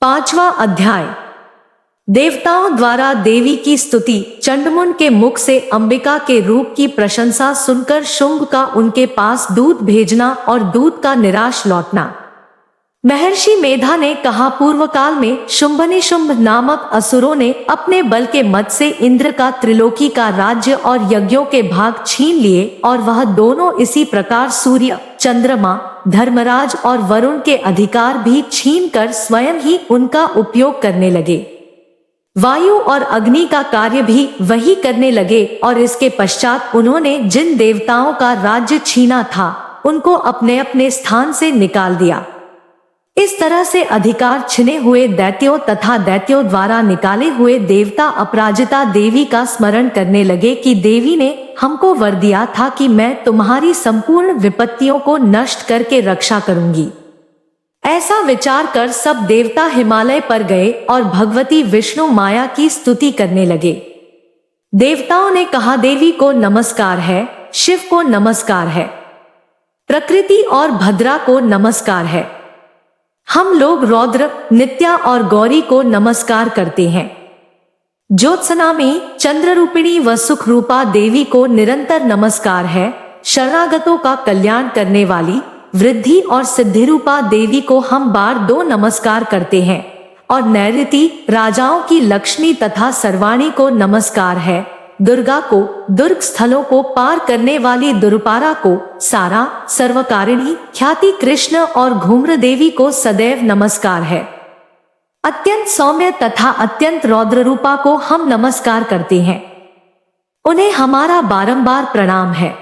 5वां अध्याय। देवताओं द्वारा देवी की स्तुति। चंडमुंड के मुख से अंबिका के रूप की प्रशंसा सुनकर शुंभ का उनके पास दूत भेजना और दूत का निराश लौटना। महर्षि मेधा ने कहा, पूर्व काल में शुंभनिशुंभ नामक असुरों ने अपने बल के मद से इंद्र का त्रिलोकी का राज्य और यज्ञों के भाग छीन लिए और वह दोनों इसी प्रकार सूर्य, चंद्रमा, धर्मराज और वरुण के अधिकार भी छीनकर स्वयं ही उनका उपयोग करने लगे। वायु और अग्नि का कार्य भी वही करने लगे और इसके पश्चात उन्होंने जिन देवताओं का राज्य छीना था उनको अपने अपने स्थान से निकाल दिया। इस तरह से अधिकार छिने हुए दैत्यों तथा दैत्यों द्वारा निकाले हुए देवता अपराजिता देवी का स्मरण करने लगे कि देवी ने हमको वर दिया था कि मैं तुम्हारी संपूर्ण विपत्तियों को नष्ट करके रक्षा करूंगी। ऐसा विचार कर सब देवता हिमालय पर गए और भगवती विष्णु माया की स्तुति करने लगे। देवताओं ने कहा, देवी को नमस्कार है, शिव को नमस्कार है, प्रकृति और भद्रा को नमस्कार है। हम लोग रौद्र, नित्या और गौरी को नमस्कार करते हैं। ज्योत्सनामी, चंद्ररूपिणी व सुख रूपा देवी को निरंतर नमस्कार है। शरणागतों का कल्याण करने वाली वृद्धि और सिद्धिरूपा देवी को हम बार 2 नमस्कार करते हैं। और नैऋति, राजाओं की लक्ष्मी तथा सर्वाणी को नमस्कार है। दुर्गा को, दुर्ग स्थलों को पार करने वाली दुर्पारा को, सारा, सर्वकारिणी, ख्याति कृष्ण और घूम्र देवी को सदैव नमस्कार है। अत्यंत सौम्य तथा अत्यंत रौद्र रूपा को हम नमस्कार करते हैं। उन्हें हमारा बारंबार प्रणाम है।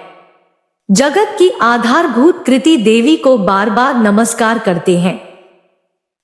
जगत की आधारभूत कृति देवी को बार बार नमस्कार करते हैं।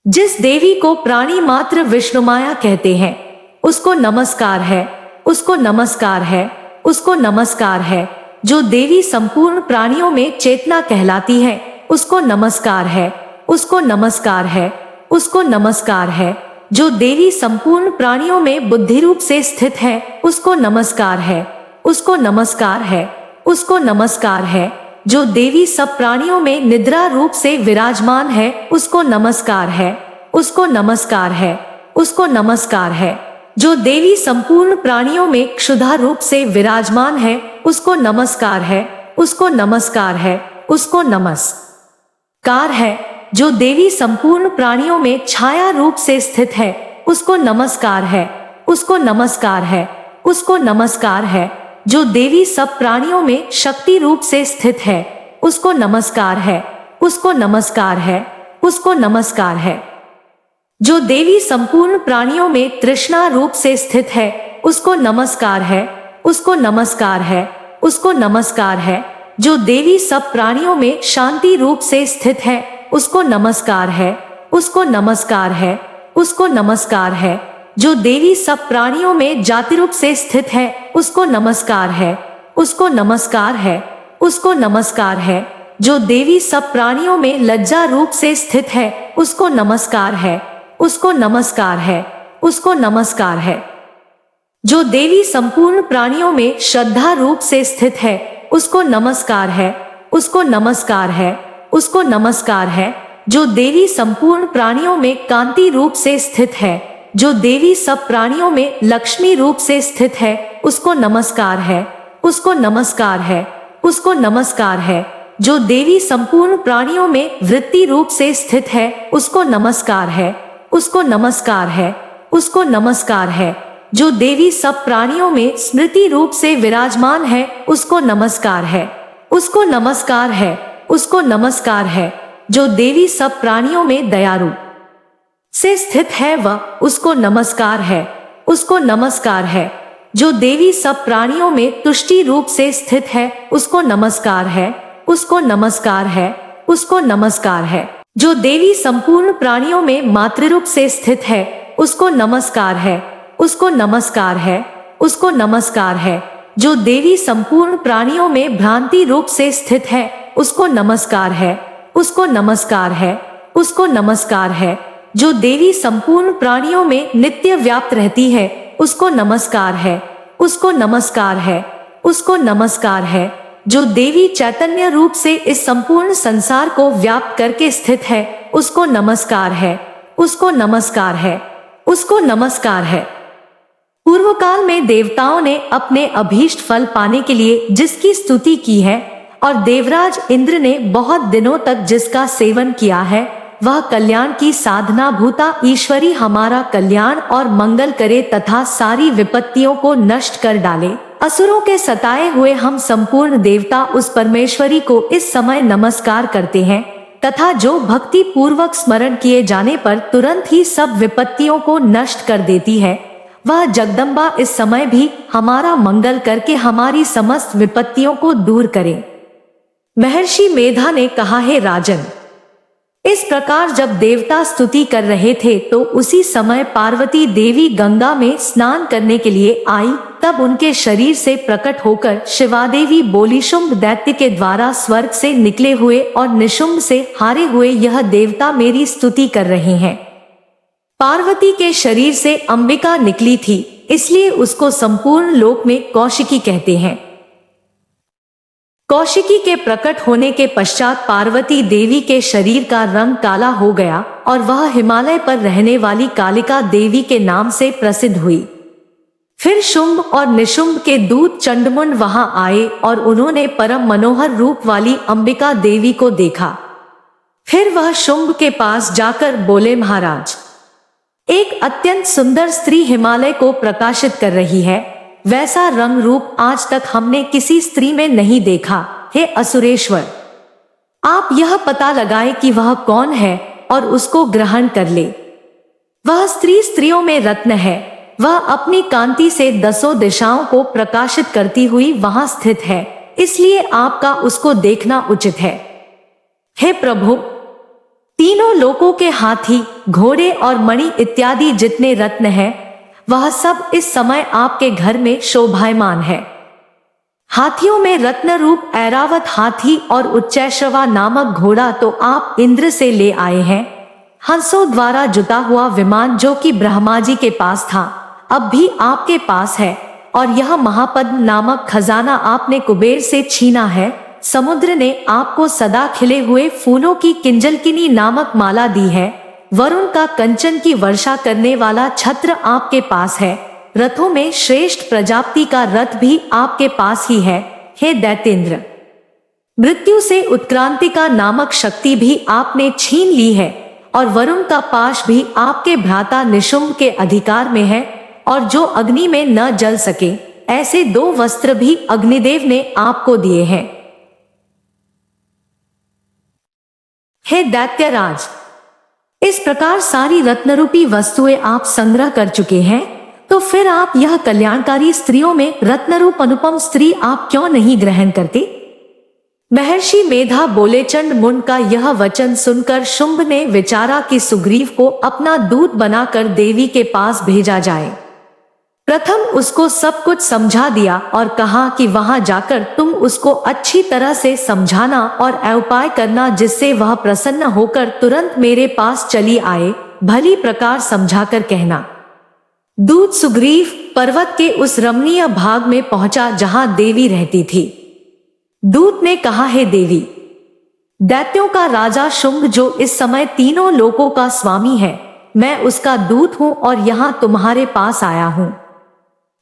जिस देवी को प्राणी मात्र विष्णुमाया कहते हैं उसको नमस्कार है, उसको नमस्कार है, उसको नमस्कार है। जो देवी संपूर्ण प्राणियों में चेतना कहलाती है उसको नमस्कार है, उसको नमस्कार है, उसको नमस्कार है। जो देवी संपूर्ण प्राणियों में बुद्धि रूप से स्थित है उसको नमस्कार है, उसको नमस्कार है, उसको नमस्कार है। जो देवी सब प्राणियों में निद्रा रूप से विराजमान है उसको नमस्कार है, उसको नमस्कार है, उसको नमस्कार है। जो देवी संपूर्ण प्राणियों में क्षुधा रूप से विराजमान है उसको नमस्कार है, उसको नमस्कार है, उसको नमस्कार है। जो देवी संपूर्ण प्राणियों में छाया रूप से स्थित है उसको नमस्कार है, उसको नमस्कार है, उसको नमस्कार है। जो देवी सब प्राणियों में शक्ति रूप से स्थित है उसको नमस्कार है, उसको नमस्कार है, उसको नमस्कार है। जो देवी संपूर्ण प्राणियों में तृष्णा रूप से स्थित है उसको नमस्कार है, उसको नमस्कार है, उसको नमस्कार है। जो देवी सब प्राणियों में शांति रूप से स्थित है उसको नमस्कार है, उसको नमस्कार है, उसको नमस्कार है। जो देवी सब प्राणियों में जाति रूप से स्थित है उसको नमस्कार है, उसको नमस्कार है, उसको नमस्कार है। जो देवी सब प्राणियों में लज्जा रूप से स्थित है उसको नमस्कार है, उसको नमस्कार है, उसको नमस्कार है। जो देवी संपूर्ण प्राणियों में श्रद्धा रूप से स्थित है उसको नमस्कार है, उसको नमस्कार है, उसको नमस्कार है। जो देवी संपूर्ण प्राणियों में कांति रूप से स्थित है, जो देवी सब प्राणियों में लक्ष्मी रूप से स्थित है उसको नमस्कार है, उसको नमस्कार है, उसको नमस्कार है। जो देवी संपूर्ण प्राणियों में वृत्ति रूप से स्थित है उसको नमस्कार है, उसको नमस्कार है, उसको नमस्कार है। जो देवी सब प्राणियों में स्मृति रूप से विराजमान है उसको नमस्कार है, उसको नमस्कार है, उसको नमस्कार है। जो देवी सब प्राणियों में दयालु से स्थित है वह उसको नमस्कार है, उसको नमस्कार है। जो देवी सब प्राणियों में तुष्टि रूप से स्थित है उसको नमस्कार है, उसको नमस्कार है, उसको नमस्कार है। जो देवी संपूर्ण प्राणियों में मातृरूप से स्थित है उसको नमस्कार है, उसको नमस्कार है, उसको नमस्कार है। जो देवी संपूर्ण प्राणियों में भ्रांति रूप से स्थित है उसको नमस्कार है, उसको नमस्कार है, उसको नमस्कार है। जो देवी संपूर्ण प्राणियों में नित्य व्याप्त रहती है उसको नमस्कार है, उसको नमस्कार है, उसको नमस्कार है। जो देवी चैतन्य रूप से इस संपूर्ण संसार को व्याप्त करके स्थित है उसको नमस्कार है, उसको नमस्कार है, उसको नमस्कार है। पूर्व काल में देवताओं ने अपने अभीष्ट फल पाने के लिए जिसकी स्तुति की है और देवराज इंद्र ने बहुत दिनों तक जिसका सेवन किया है, वह कल्याण की साधना भूता ईश्वरी हमारा कल्याण और मंगल करे तथा सारी विपत्तियों को नष्ट कर डाले। असुरों के सताए हुए हम संपूर्ण देवता उस परमेश्वरी को इस समय नमस्कार करते हैं तथा जो भक्ति पूर्वक स्मरण किए जाने पर तुरंत ही सब विपत्तियों को नष्ट कर देती है, वह जगदम्बा इस समय भी हमारा मंगल करके हमारी समस्त विपत्तियों को दूर करे। महर्षि मेधा ने कहा, हे राजन, इस प्रकार जब देवता स्तुति कर रहे थे तो उसी समय पार्वती देवी गंगा में स्नान करने के लिए आई। तब उनके शरीर से प्रकट होकर शिवादेवी बोली, शुंभ दैत्य के द्वारा स्वर्ग से निकले हुए और निशुंभ से हारे हुए यह देवता मेरी स्तुति कर रहे हैं। पार्वती के शरीर से अंबिका निकली थी, इसलिए उसको संपूर्ण लोक में कौशिकी कहते हैं। कौशिकी के प्रकट होने के पश्चात पार्वती देवी के शरीर का रंग काला हो गया और वह हिमालय पर रहने वाली कालिका देवी के नाम से प्रसिद्ध हुई। फिर शुंभ और निशुंभ के दूत चंडमुंड वहां आए और उन्होंने परम मनोहर रूप वाली अंबिका देवी को देखा। फिर वह शुंभ के पास जाकर बोले, महाराज, एक अत्यंत सुंदर स्त्री हिमालय को प्रकाशित कर रही है, वैसा रंग रूप आज तक हमने किसी स्त्री में नहीं देखा। हे असुरेश्वर, आप यह पता लगाएं कि वह कौन है और उसको ग्रहण कर ले। वह स्त्री स्त्रियों में रत्न है, वह अपनी कांति से दसों दिशाओं को प्रकाशित करती हुई वहां स्थित है, इसलिए आपका उसको देखना उचित है। हे प्रभु, तीनों लोकों के हाथी, घोड़े और मणि इत्यादि जितने रत्न हैं, वह सब इस समय आपके घर में शोभायमान है। हाथियों में रत्न रूप ऐरावत हाथी और उच्चैश्रवा नामक घोड़ा तो आप इंद्र से ले आए हैं। हंसों द्वारा जुता हुआ विमान जो कि ब्रह्मा जी के पास था, अब भी आपके पास है। और यह महापद्म नामक खजाना आपने कुबेर से छीना है। समुद्र ने आपको सदा खिले हुए फूलों की किंजलकिनी नामक माला दी है। वरुण का कंचन की वर्षा करने वाला छत्र आपके पास है। रथों में श्रेष्ठ प्रजापति का रथ भी आपके पास ही है। हे दैत्येंद्र, मृत्यु से उत्क्रांतिका नामक शक्ति भी आपने छीन ली है और वरुण का पाश भी आपके भ्राता निशुंभ के अधिकार में है, और जो अग्नि में न जल सके ऐसे 2 वस्त्र भी अग्निदेव ने आपको दिए हैं। हे दैत्यराज, इस प्रकार सारी रत्नरूपी वस्तुएं आप संग्रह कर चुके हैं, तो फिर आप यह कल्याणकारी स्त्रियों में रत्नरूप अनुपम स्त्री आप क्यों नहीं ग्रहण करते? महर्षि मेधा बोले, चंडमुंड का यह वचन सुनकर शुंभ ने विचारा कि सुग्रीव को अपना दूत बनाकर देवी के पास भेजा जाए। प्रथम उसको सब कुछ समझा दिया और कहा कि वहां जाकर तुम उसको अच्छी तरह से समझाना और उपाय करना जिससे वह प्रसन्न होकर तुरंत मेरे पास चली आए। भली प्रकार समझाकर कहना। दूत सुग्रीव पर्वत के उस रमणीय भाग में पहुंचा जहां देवी रहती थी। दूत ने कहा, हे देवी, दैत्यों का राजा शुंभ जो इस समय तीनों लोकों का स्वामी है, मैं उसका दूत हूं और यहां तुम्हारे पास आया हूं।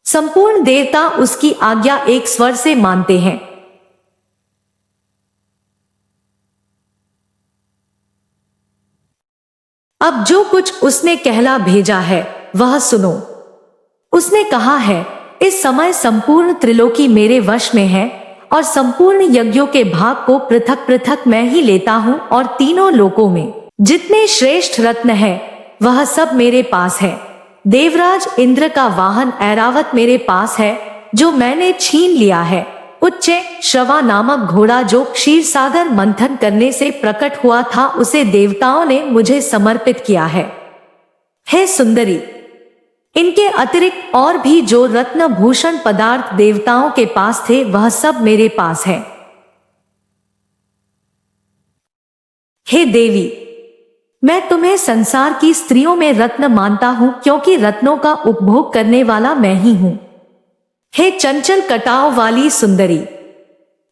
संपूर्ण देवता उसकी आज्ञा एक स्वर से मानते हैं। अब जो कुछ उसने कहला भेजा है वह सुनो। उसने कहा है, इस समय संपूर्ण त्रिलोकी मेरे वश में है और संपूर्ण यज्ञों के भाग को पृथक पृथक मैं ही लेता हूं और तीनों लोकों में जितने श्रेष्ठ रत्न है वह सब मेरे पास है। देवराज इंद्र का वाहन ऐरावत मेरे पास है जो मैंने छीन लिया है। उच्च श्रवा नामक घोड़ा जो क्षीर सागर मंथन करने से प्रकट हुआ था उसे देवताओं ने मुझे समर्पित किया है। हे सुंदरी, इनके अतिरिक्त और भी जो रत्न भूषण पदार्थ देवताओं के पास थे वह सब मेरे पास है। हे देवी, मैं तुम्हें संसार की स्त्रियों में रत्न मानता हूं क्योंकि रत्नों का उपभोग करने वाला मैं ही हूं। हे चंचल कटाव वाली सुंदरी,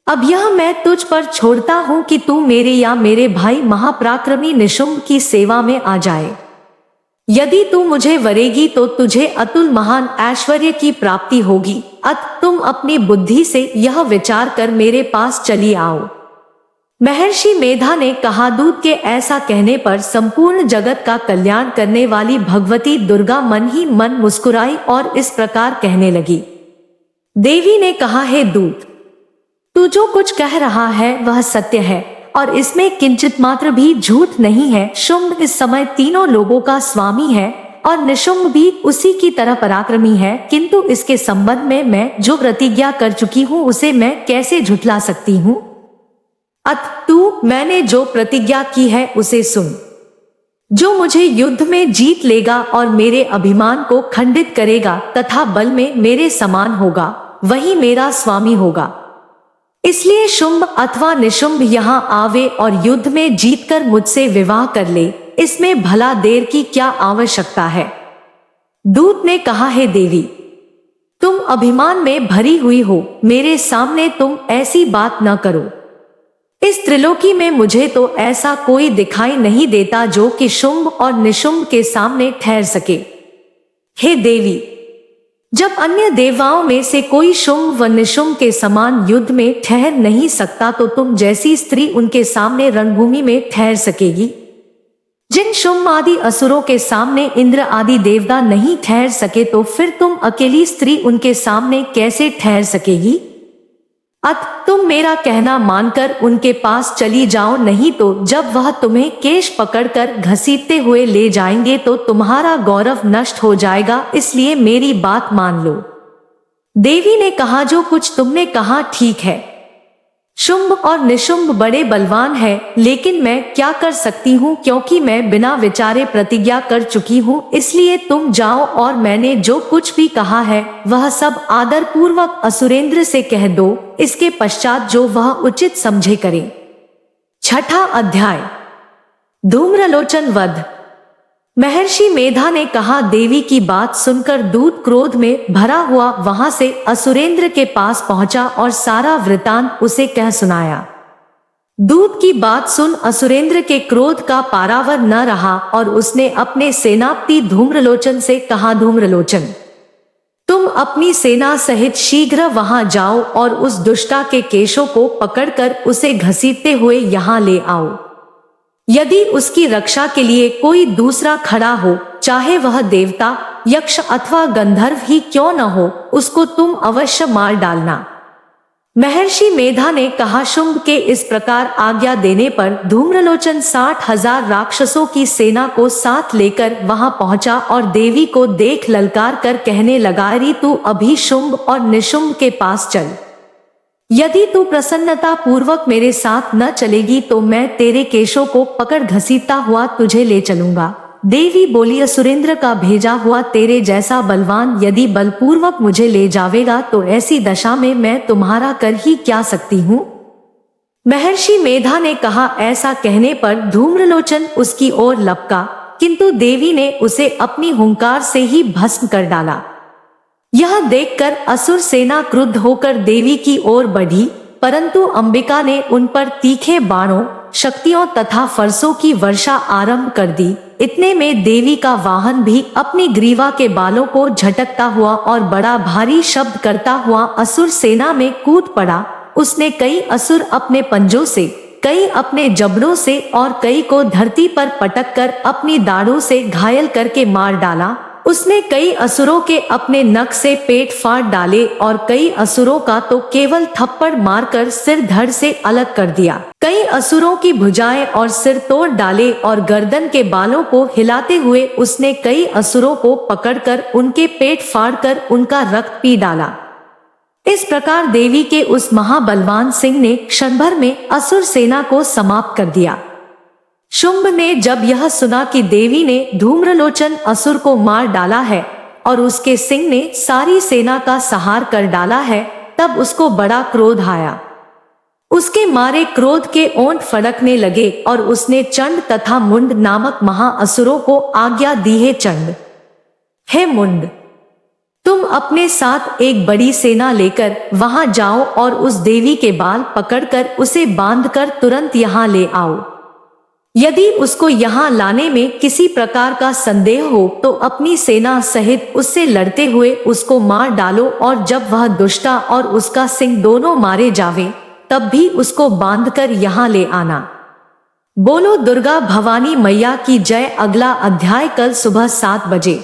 अब यह मैं तुझ पर छोड़ता हूं कि तू मेरे या मेरे भाई महापराक्रमी निशुंभ की सेवा में आ जाए। यदि तू मुझे वरेगी तो तुझे अतुल महान ऐश्वर्य की प्राप्ति होगी। अतः तुम अपनी बुद्धि से यह विचार कर मेरे पास चली आओ। महर्षि मेधा ने कहा, दूत के ऐसा कहने पर संपूर्ण जगत का कल्याण करने वाली भगवती दुर्गा मन ही मन मुस्कुराई और इस प्रकार कहने लगी। देवी ने कहा, हे दूत, तू जो कुछ कह रहा है वह सत्य है और इसमें किंचित मात्र भी झूठ नहीं है। शुंभ इस समय तीनों लोगों का स्वामी है और निशुंभ भी उसी की तरह पराक्रमी है, किंतु इसके संबंध में मैं जो प्रतिज्ञा कर चुकी हूँ उसे मैं कैसे झुठला सकती हूँ। अतः तू मैंने जो प्रतिज्ञा की है उसे सुन। जो मुझे युद्ध में जीत लेगा और मेरे अभिमान को खंडित करेगा तथा बल में मेरे समान होगा, वही मेरा स्वामी होगा। इसलिए शुंभ अथवा निशुंभ यहाँ आवे और युद्ध में जीतकर मुझसे विवाह कर ले, इसमें भला देर की क्या आवश्यकता है। दूत ने कहा, हे देवी, तुम अभिमान में भरी हुई हो, मेरे सामने तुम ऐसी बात न करो। इस त्रिलोकी में मुझे तो ऐसा कोई दिखाई नहीं देता जो कि शुंभ और निशुंभ के सामने ठहर सके। हे देवी, जब अन्य देवताओं में से कोई शुंभ व निशुंभ के समान युद्ध में ठहर नहीं सकता तो तुम जैसी स्त्री उनके सामने रणभूमि में ठहर सकेगी। जिन शुंभ आदि असुरों के सामने इंद्र आदि देवता नहीं ठहर सके तो फिर तुम अकेली स्त्री उनके सामने कैसे ठहर सकेगी। अतः तुम मेरा कहना मानकर उनके पास चली जाओ, नहीं तो जब वह तुम्हें केश पकड़कर घसीटते हुए ले जाएंगे तो तुम्हारा गौरव नष्ट हो जाएगा, इसलिए मेरी बात मान लो। देवी ने कहा, जो कुछ तुमने कहा ठीक है। शुंभ और निशुंभ बड़े बलवान हैं, लेकिन मैं क्या कर सकती हूँ, क्योंकि मैं बिना विचारे प्रतिज्ञा कर चुकी हूँ। इसलिए तुम जाओ और मैंने जो कुछ भी कहा है वह सब आदर पूर्वक असुरेंद्र से कह दो, इसके पश्चात जो वह उचित समझे करे। छठा अध्याय, धूम्रलोचन वध। महर्षि मेधा ने कहा, देवी की बात सुनकर दूत क्रोध में भरा हुआ वहां से असुरेंद्र के पास पहुंचा और सारा वृतांत उसे कह सुनाया। दूत की बात सुन असुरेंद्र के क्रोध का पारावर न रहा और उसने अपने सेनापति धूम्रलोचन से कहा, धूम्रलोचन, तुम अपनी सेना सहित शीघ्र वहां जाओ और उस दुष्टा के केशों को पकड़कर उसे घसीटते हुए यहाँ ले आओ। यदि उसकी रक्षा के लिए कोई दूसरा खड़ा हो, चाहे वह देवता, यक्ष अथवा गंधर्व ही क्यों न हो, उसको तुम अवश्य मार डालना। महर्षि मेधा ने कहा, शुंभ के इस प्रकार आज्ञा देने पर धूम्रलोचन 60,000 राक्षसों की सेना को साथ लेकर वहां पहुंचा और देवी को देख ललकार कर कहने लगा, अरे तू अभी शुंभ और निशुंभ के पास चल। यदि तू प्रसन्नता पूर्वक मेरे साथ न चलेगी तो मैं तेरे केशों को पकड़ घसीटता हुआ तुझे ले चलूंगा। देवी बोली, असुरेंद्र का भेजा हुआ तेरे जैसा बलवान यदि बलपूर्वक मुझे ले जावेगा तो ऐसी दशा में मैं तुम्हारा कर ही क्या सकती हूँ। महर्षि मेधा ने कहा, ऐसा कहने पर धूम्रलोचन उसकी ओर लपका, किंतु देवी ने उसे अपनी हुंकार से ही भस्म कर डाला। यह देखकर असुर सेना क्रुद्ध होकर देवी की ओर बढ़ी, परंतु अंबिका ने उन पर तीखे बाणों, शक्तियों तथा फरसों की वर्षा आरंभ कर दी। इतने में देवी का वाहन भी अपनी ग्रीवा के बालों को झटकता हुआ और बड़ा भारी शब्द करता हुआ असुर सेना में कूद पड़ा। उसने कई असुर अपने पंजों से, कई अपने जबड़ों से और कई को धरती पर पटक कर अपनी दाढ़ों से घायल करके मार डाला। उसने कई असुरों के अपने नख से पेट फाड़ डाले और कई असुरों का तो केवल थप्पड़ मारकर सिर धड़ से अलग कर दिया। कई असुरों की भुजाएं और सिर तोड़ डाले और गर्दन के बालों को हिलाते हुए उसने कई असुरों को पकड़कर उनके पेट फाड़कर उनका रक्त पी डाला। इस प्रकार देवी के उस महाबलवान सिंह ने क्षण भर में असुर सेना को समाप्त कर दिया। शुंभ ने जब यह सुना कि देवी ने धूम्रलोचन असुर को मार डाला है और उसके सिंह ने सारी सेना का संहार कर डाला है, तब उसको बड़ा क्रोध आया। उसके मारे क्रोध के ओंठ फड़कने लगे और उसने चंड तथा मुंड नामक महाअसुरों को आज्ञा दी, है चंड, हे मुंड, तुम अपने साथ एक बड़ी सेना लेकर वहां जाओ और उस देवी के बाल पकड़कर उसे बांधकर तुरंत यहाँ ले आओ। यदि उसको यहाँ लाने में किसी प्रकार का संदेह हो तो अपनी सेना सहित उससे लड़ते हुए उसको मार डालो, और जब वह दुष्टा और उसका सिंह दोनों मारे जावे तब भी उसको बांधकर यहाँ ले आना। बोलो दुर्गा भवानी मैया की जय। अगला अध्याय कल सुबह 7 बजे।